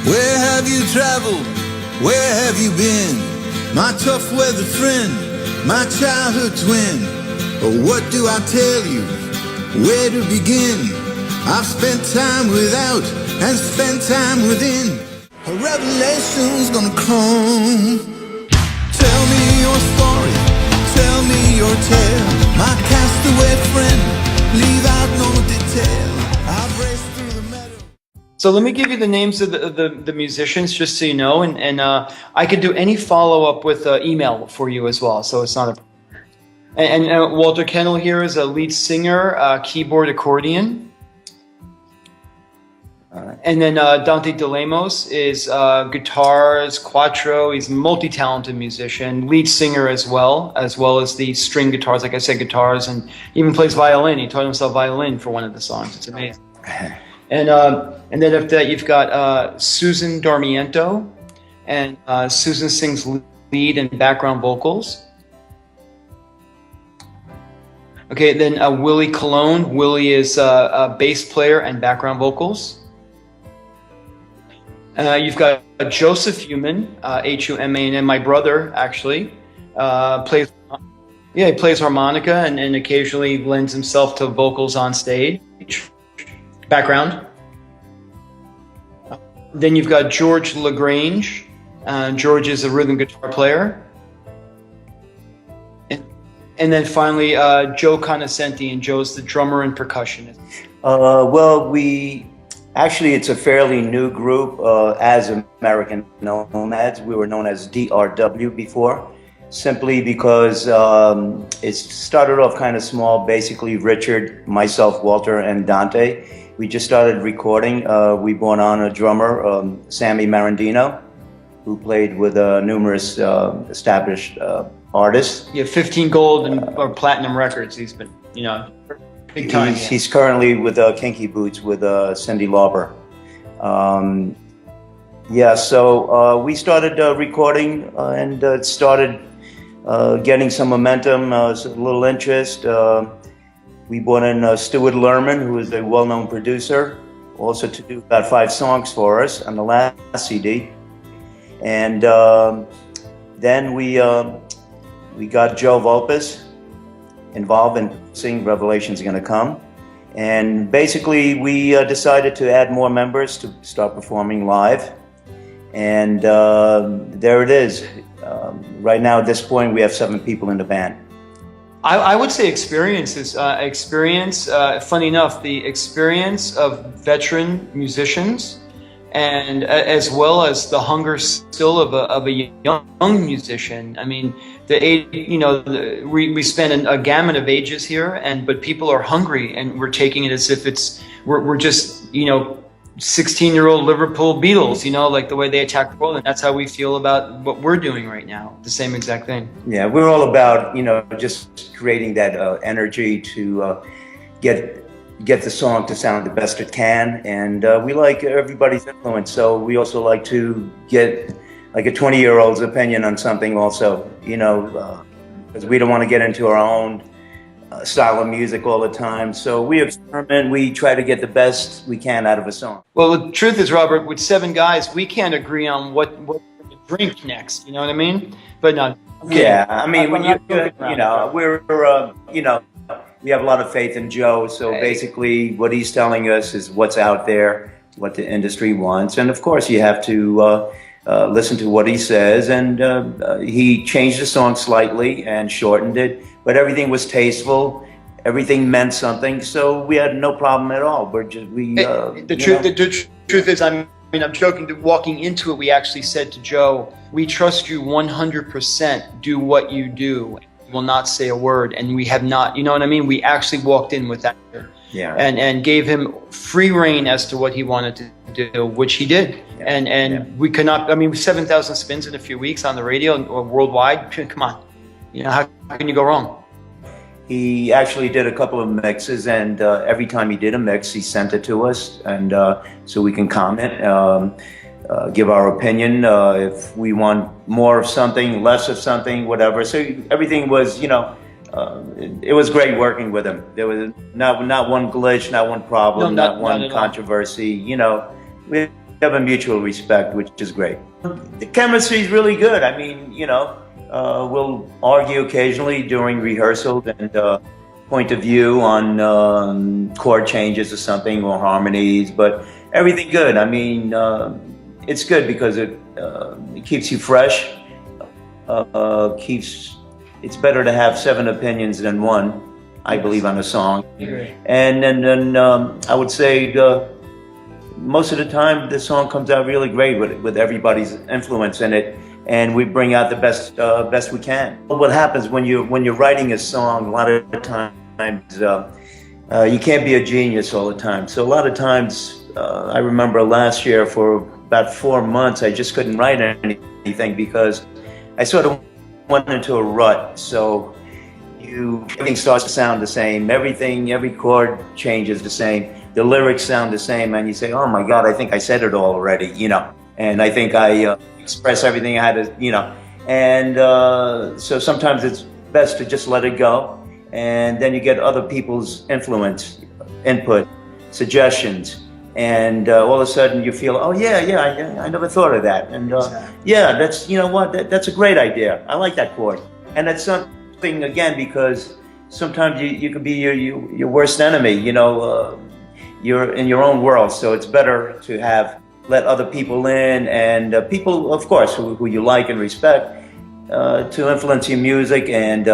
Where have you traveled? Where have you been? My tough weather friend, my childhood twin. But what do I tell you? Where to begin? I've spent time without and spent time within. A revelation's gonna come. Tell me your story, tell me your tale. My castaway friend, leave out no detail. I've raced through the meadow. So let me give you the names of the musicians, just so you know, and I could do any follow-up with email for you as well, so it's not a... And Walter Kennel here is a lead singer, keyboard, accordion. And then Dante DeLemos is guitars, quattro. He's a multi-talented musician, lead singer as well as the string guitars, like I said, guitars, and even plays violin. He taught himself violin for one of the songs. It's amazing. And then after that, you've got Susan Darmiento, and Susan sings lead and background vocals. Okay, then Willie Colon. Willie is a bass player and background vocals. You've got Joseph Human, Human, my brother actually, plays. Yeah, he plays harmonica and occasionally lends himself to vocals on stage. Background. Then you've got George LaGrange. George is a rhythm guitar player. And then finally, Joe Conoscenti, and Joe's the drummer and percussionist. Well, actually, it's a fairly new group as American Nomads. We were known as DRW before, simply because it started off kind of small. Basically, Richard, myself, Walter, and Dante. We just started recording. We brought on a drummer, Sammy Marandino, who played with numerous established artists. Yeah, 15 gold or platinum records. He's been, big time. He's currently with Kinky Boots with Cyndi Lauper. So we started recording and it started getting some momentum, a little interest. We brought in Stuart Lerman, who is a well-known producer, also to do about 5 songs for us on the last CD. And then we got Joe Vulpes involved in Sing Revelation's Gonna Come. And basically we decided to add more members to start performing live. And there it is. Right now at this point we have 7 people in the band. I would say experience is funny enough, the experience of veteran musicians, and as well as the hunger still of a young musician. I mean, the age, we span a gamut of ages here, but people are hungry, and we're taking it as if we're just 16-year-old Liverpool Beatles, like the way they attack the world, and that's how we feel about what we're doing right now. The same exact thing. Yeah, we're all about just creating that energy to get the song to sound the best it can, and we like everybody's influence, so we also like to get like a 20-year-old's opinion on something also, because we don't want to get into our own style of music all the time. So we experiment, we try to get the best we can out of a song. Well, the truth is, Robert, with 7 guys, we can't agree on what to drink next, you know what I mean? But no. Okay. Yeah, I mean, when we have a lot of faith in Joe, so basically what he's telling us is what's out there, what the industry wants, and of course you have to listen to what he says, and he changed the song slightly and shortened it, but everything was tasteful, everything meant something, so we had no problem at all. The truth is, I'm joking, that walking into it, we actually said to Joe, we trust you 100%, do what you do. Will not say a word, and we have not, we actually walked in with that, and gave him free reign as to what he wanted to do, which he did. We could not, 7,000 spins in a few weeks on the radio or worldwide, come on, how can you go wrong? He actually did a couple of mixes, and every time he did a mix, he sent it to us, and so we can comment, give our opinion, if we want more of something, less of something, whatever. So everything was, it was great working with him. There was not one glitch, not one problem, not one controversy. We have a mutual respect, which is great. The chemistry is really good. I mean, we'll argue occasionally during rehearsal and point of view on chord changes or something or harmonies, but everything good. I mean, it's good because it keeps you fresh. It's better to have 7 opinions than 1, I believe, on a song. And then I would say most of the time the song comes out really great with everybody's influence in it, and we bring out the best we can. What happens when you're writing a song, a lot of times you can't be a genius all the time. So a lot of times, I remember last year for about 4 months I just couldn't write anything because I sort of went into a rut. So everything starts to sound the same. Every chord changes the same. The lyrics sound the same, and you say, "Oh my God, I think I said it all already," and I think I express everything I had to, And so sometimes it's best to just let it go, and then you get other people's influence, input, suggestions, and all of a sudden you feel, "Oh yeah, I never thought of that," and yeah, that's that's a great idea. I like that chord, and that's something again because sometimes you can be your worst enemy. You're in your own world, so it's better to let other people in and people, of course, who you like and respect, to influence your music and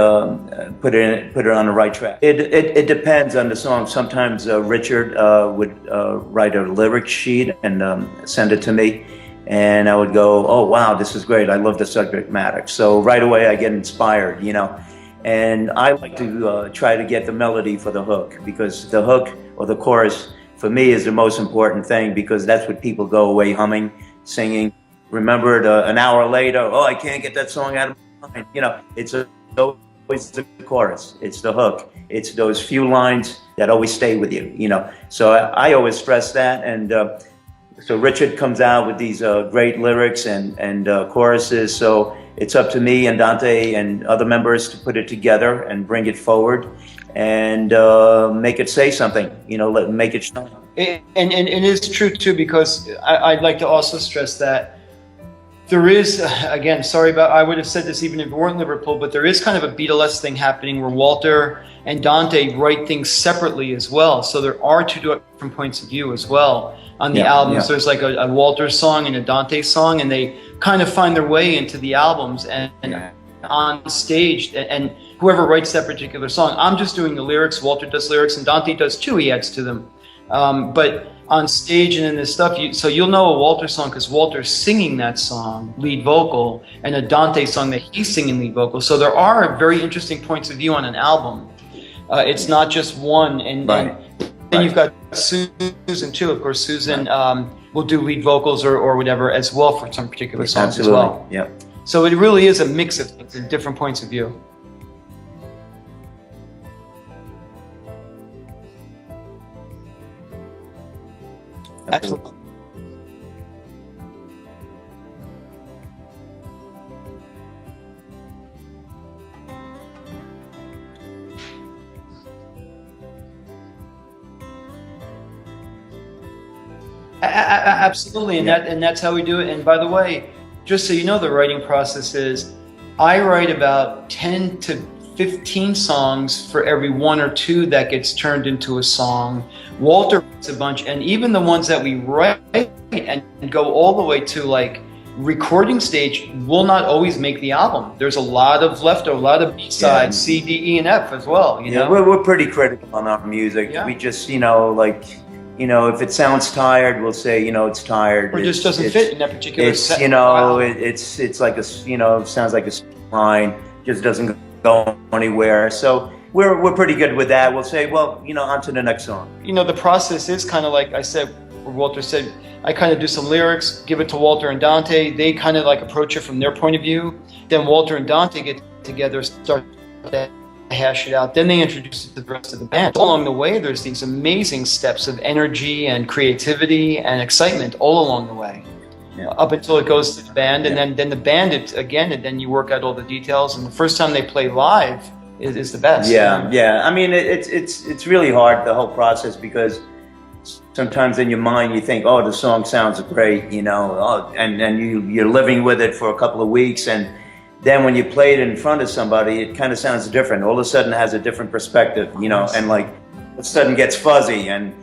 put it on the right track. It depends on the song. Sometimes Richard would write a lyric sheet and send it to me, and I would go, "Oh wow, this is great. I love the subject matter." So right away I get inspired, and I like to try to get the melody for the hook, because the hook or the chorus for me is the most important thing, because that's what people go away humming, singing, remember it an hour later. "Oh, I can't get that song out of my mind." It's always the chorus, it's the hook, it's those few lines that always stay with you. So I always stress that, and so Richard comes out with these great lyrics and choruses. So it's up to me and Dante and other members to put it together and bring it forward and make it say something, make it shine. And it is true too, because I'd like to also stress that there is, again, I would have said this even if it weren't Liverpool, but there is kind of a Beatles thing happening where Walter and Dante write things separately as well. So there are 2 different points of view as well on the albums. Yeah. There's like a Walter song and a Dante song, and they kind of find their way into the albums and on stage, and whoever writes that particular song, I'm just doing the lyrics, Walter does lyrics, and Dante does too, he adds to them. But on stage and in this stuff, so you'll know a Walter song because Walter's singing that song, lead vocal, and a Dante song that he's singing lead vocal. So there are very interesting points of view on an album. It's not just one, and then you've got Susan too. Of course, Susan will do lead vocals or whatever as well for some particular songs as well. Yeah. So it really is a mix of things and different points of view. Absolutely. Absolutely, and that's how we do it. And by the way, just so you know, the writing process is, I write about 10 to 15 songs for every 1 or 2 that gets turned into a song. Walter writes a bunch, and even the ones that we write and go all the way to like recording stage will not always make the album. There's a lot of leftover, a lot of B-sides, C, D, E, and F as well. You know? We're pretty critical on our music. Yeah. We just, if it sounds tired, we'll say, it's tired. Or it just doesn't fit in that particular set. It's like a, sounds like a line, just doesn't go anywhere. So we're pretty good with that. We'll say, well, on to the next song. The process is kind of like I said, where Walter said, I kind of do some lyrics, give it to Walter and Dante. They kind of like approach it from their point of view. Then Walter and Dante get together, start to hash it out. Then they introduce it to the rest of the band. Along the way, there's these amazing steps of energy and creativity and excitement all along the way. Yeah. Up until it goes to the band, and then the band, and then you work out all the details. And the first time they play live is the best. Yeah. I mean, it's really hard, the whole process, because sometimes in your mind you think, oh, the song sounds great, you know, and you're living with it for a couple of weeks, and then when you play it in front of somebody, it kind of sounds different. All of a sudden it has a different perspective, you know, and like all of a sudden gets fuzzy, and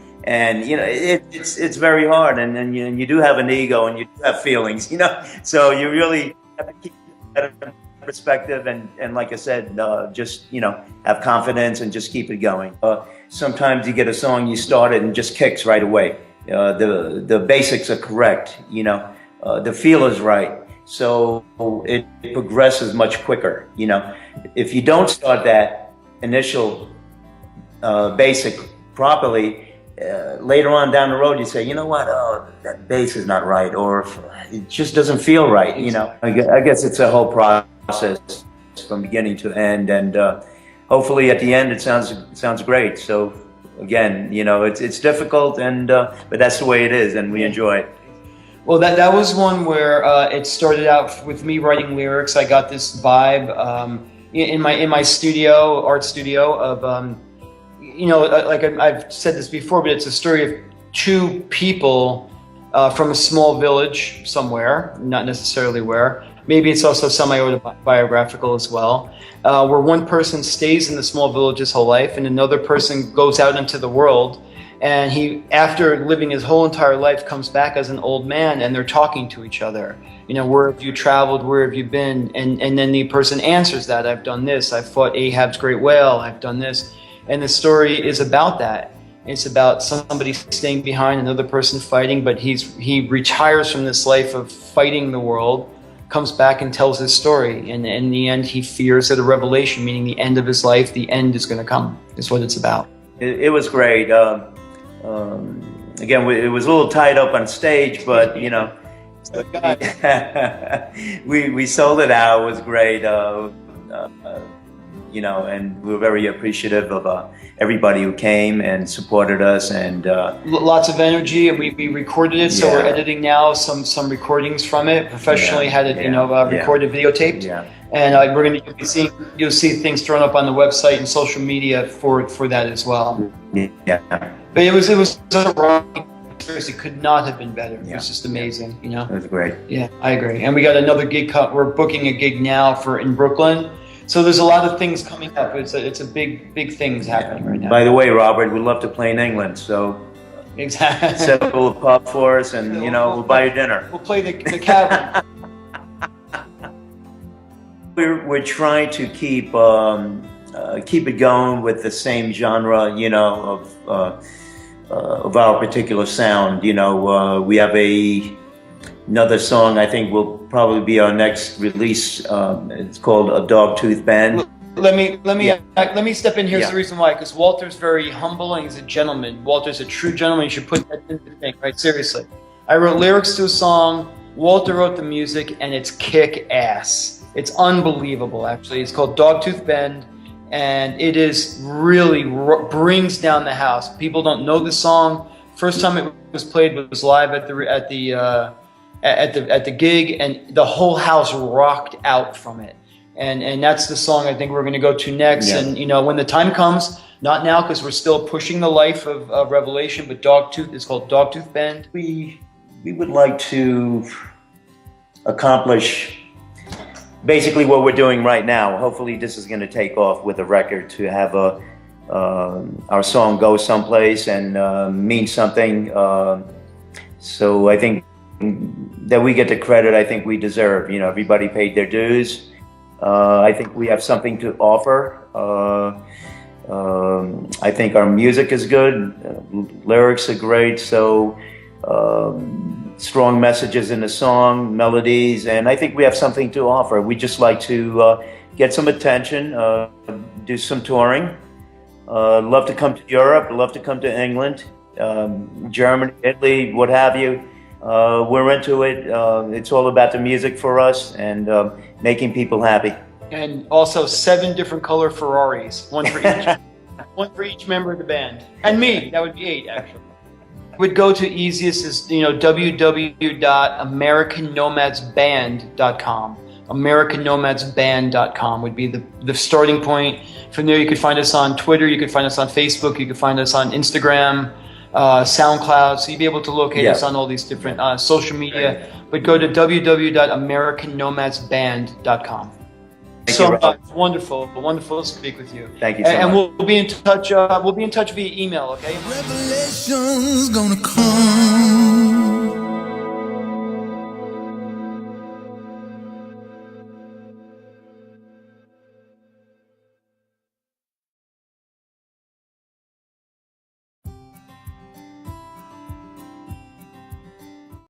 you know, it's very hard, and you do have an ego and you do have feelings, you know, so you really have to keep that in perspective, and like I said, just, you know, have confidence and just keep it going. Sometimes you get a song, you start it and just kicks right away. The basics are correct, you know, the feel is right, so it progresses much quicker, you know. If you don't start that initial basic properly, later on down the road you say, you know what, oh, that bass is not right, or it just doesn't feel right, you know. I guess it's a whole process from beginning to end, and hopefully at the end it sounds great. So again, you know, it's difficult, and but that's the way it is, and we enjoy it. Well, that was one where it started out with me writing lyrics. I got this vibe in my studio, art studio, of you know, like I've said this before, but it's a story of two people from a small village somewhere, not necessarily where. Maybe it's also semi-autobiographical as well, where one person stays in the small village his whole life, and another person goes out into the world, and he, after living his whole entire life, comes back as an old man, and they're talking to each other. You know, where have you traveled? Where have you been? And then the person answers that, I've done this. I've fought Ahab's great whale. I've done this. And the story is about that. It's about somebody staying behind, another person fighting, but he retires from this life of fighting the world, comes back and tells his story, and in the end he fears that a revelation, meaning the end of his life, the end is going to come, is what it's about. It was great. Again, it was a little tied up on stage, but you know, we sold it out. It was great. You know, and we were very appreciative of everybody who came and supported us, and lots of energy. And we recorded it, so we're editing now some recordings from it. Professionally had it, you know, recorded, videotaped, and we're going to you'll see things thrown up on the website and social media for that as well. Yeah, but it was a wrong. Seriously, could not have been better. It was just amazing, you know. It was great. Yeah, I agree. And we got another gig. We're booking a gig now in Brooklyn. So there's a lot of things coming up. It's a big things happening right now. By the way, Robert, we'd love to play in England. So exactly, set up a little pub for us, and you know, we'll buy you dinner. We'll play the cavern. We're trying to keep it going with the same genre, you know, of our particular sound. You know, we have another song I think will probably be our next release. It's called A Dogtooth Band. Let me step in. Here's the reason why. Because Walter's very humble and he's a gentleman. Walter's a true gentleman. You should put that in the thing, right? Seriously. I wrote lyrics to a song. Walter wrote the music, and it's kick ass. It's unbelievable, actually. It's called Dogtooth Bend, and it is really brings down the house. People don't know the song. First time it was played was live at the gig, and the whole house rocked out from it. And that's the song I think we're going to go to next. Yeah. And you know, when the time comes, not now because we're still pushing the life of Revelation, but Dogtooth is called Dogtooth Bend. We would like to accomplish basically what we're doing right now. Hopefully this is going to take off with a record, to have our song go someplace and mean something. So I think that we get the credit I think we deserve. You know, everybody paid their dues. I think we have something to offer. I think our music is good. Lyrics are great. So strong messages in the song, melodies, and I think we have something to offer. We just like to get some attention, do some touring. Love to come to Europe, love to come to England, Germany, Italy, what have you. We're into it. It's all about the music for us, and making people happy. And also 7 different color Ferraris, one for each, one for each member of the band, and me. That would be 8 actually. Would go to easiest is www.americannomadsband.com. Americannomadsband.com would be the starting point. From there, you could find us on Twitter. You could find us on Facebook. You could find us on Instagram. SoundCloud, so you'll be able to locate Yeah. us on all these different social media. But go to www.americannomadsband.com. Thank So you, Rob. wonderful to speak with you. Thank you so And much. we'll be in touch. We'll be in touch via email. Okay. Revelation's gonna come.